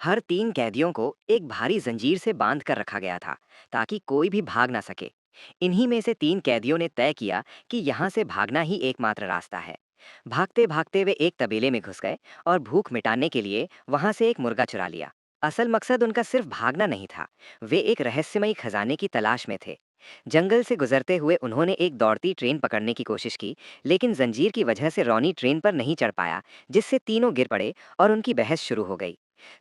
हर तीन कैदियों को एक भारी जंजीर से बांध कर रखा गया था ताकि कोई भी भाग ना सके। इन्हीं में से तीन कैदियों ने तय किया कि यहाँ से भागना ही एकमात्र रास्ता है। भागते भागते वे एक तबेले में घुस गए और भूख मिटाने के लिए वहां से एक मुर्गा चुरा लिया। असल मकसद उनका सिर्फ भागना नहीं था, वे एक रहस्यमयी खजाने की तलाश में थे। जंगल से गुजरते हुए उन्होंने एक दौड़ती ट्रेन पकड़ने की कोशिश की, लेकिन जंजीर की वजह से रॉनी ट्रेन पर नहीं चढ़ पाया, जिससे तीनों गिर पड़े और उनकी बहस शुरू हो गई।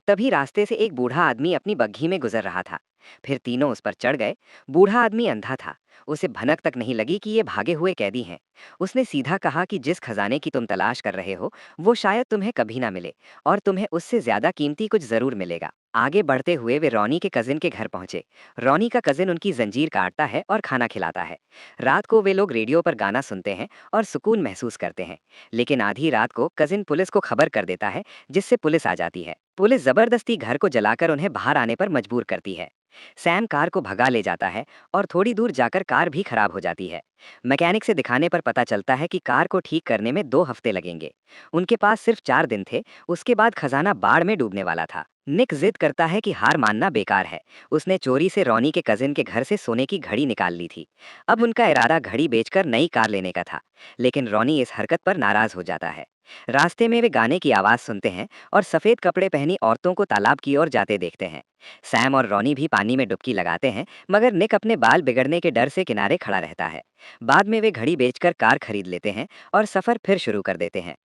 तभी रास्ते से एक बूढ़ा आदमी अपनी बग्घी में गुजर रहा था। फिर तीनों उस पर चढ़ गए। बूढ़ा आदमी अंधा था, उसे भनक तक नहीं लगी कि ये भागे हुए कैदी हैं। उसने सीधा कहा कि जिस खजाने की तुम तलाश कर रहे हो वो शायद तुम्हें कभी ना मिले, और तुम्हें उससे ज्यादा कीमती कुछ जरूर मिलेगा। आगे बढ़ते हुए वे रॉनी के कजिन के घर पहुंचे। रॉनी का कजिन उनकी जंजीर काटता है और खाना खिलाता है। रात को वे लोग रेडियो पर गाना सुनते हैं और सुकून महसूस करते हैं। लेकिन आधी रात को कजिन पुलिस को खबर कर देता है, जिससे पुलिस आ जाती है। पुलिस जबरदस्ती घर को जलाकर उन्हें बाहर आने पर मजबूर करती है। सैम कार को भगा ले जाता है और थोड़ी दूर जाकर कार भी खराब हो जाती है। मैकेनिक से दिखाने पर पता चलता है कि कार को ठीक करने में 2 हफ्ते लगेंगे। उनके पास सिर्फ 4 दिन थे, उसके बाद खजाना बाढ़ में डूबने वाला था। निक जिद करता है कि हार मानना बेकार है। उसने चोरी से रॉनी के कजिन के घर से सोने की घड़ी निकाल ली थी। अब उनका इरादा घड़ी बेचकर नई कार लेने का था। लेकिन रॉनी इस हरकत पर नाराज हो जाता है। रास्ते में वे गाने की आवाज सुनते हैं और सफेद कपड़े पहनी औरतों को तालाब की ओर जाते देखते हैं। सैम और रॉनी भी पानी में डुबकी लगाते हैं, मगर निक अपने बाल बिगड़ने के डर से किनारे खड़ा रहता है। बाद में वे घड़ी बेचकर कार खरीद लेते हैं और सफर फिर शुरू कर देते हैं।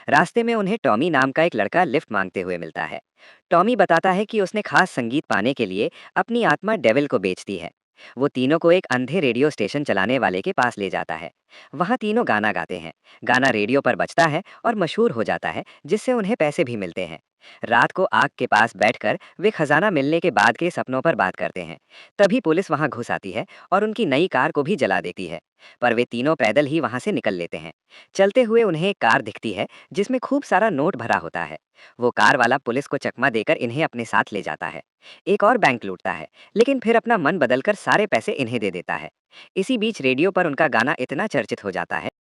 रास्ते में उन्हें टॉमी नाम का एक लड़का लिफ्ट मांगते हुए मिलता है। टॉमी बताता है कि उसने खास संगीत पाने के लिए अपनी आत्मा डेविल को बेच दी है। वो तीनों को एक अंधे रेडियो स्टेशन चलाने वाले के पास ले जाता है। वहाँ तीनों गाना गाते हैं। गाना रेडियो पर बजता है और मशहूर हो जाता है, जिससे उन्हें पैसे भी मिलते हैं। रात को आग के पास बैठकर वे खजाना मिलने के बाद के सपनों पर बात करते हैं। तभी पुलिस वहां घुस आती है और उनकी नई कार को भी जला देती है। पर वे तीनों पैदल ही वहां से निकल लेते हैं। चलते हुए उन्हें एक कार दिखती है जिसमें खूब सारा नोट भरा होता है। वो कार वाला पुलिस को चकमा देकर इन्हें अपने साथ ले जाता है। एक और बैंक लूटता है, लेकिन फिर अपना मन बदलकर सारे पैसे इन्हें दे देता है। इसी बीच रेडियो पर उनका गाना इतना चर्चित हो जाता है